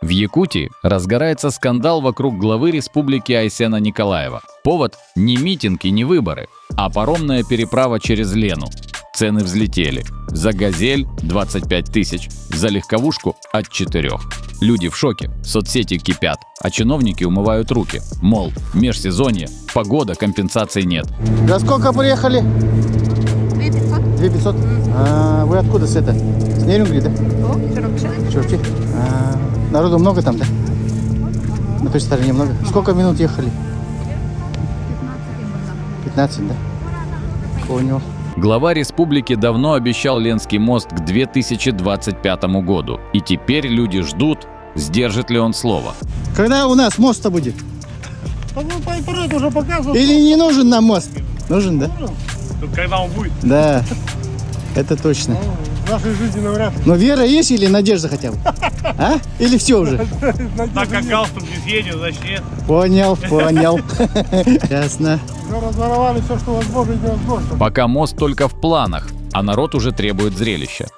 В Якутии разгорается скандал вокруг главы республики Айсена Николаева. Повод – не митинг и не выборы, а паромная переправа через Лену. Цены взлетели. За «Газель» – 25 тысяч, за легковушку – от 4. Люди в шоке, соцсети кипят, а чиновники умывают руки. Мол, межсезонье, погода, компенсаций нет. За сколько приехали? 2500. 2500? А вы откуда с это? С Нерюнгри, да? Чурчи. Народу много там, да? На той стороне много. Сколько минут ехали? 15, да? Понял. Глава республики давно обещал Ленский мост к 2025 году. И теперь люди ждут, сдержит ли он слово. Когда у нас мост-то будет? Уже показывают. Или не нужен нам мост? Нужен, да? Когда он будет? Да, это точно. В нашей жизни навряд ли. Но вера есть или надежда хотя бы? А? Или все уже? Так как галстук здесь едет, значит нет. Понял. Ясно. Уже разворовали все, что возможно и невозможно. Пока мост только в планах, а народ уже требует зрелища.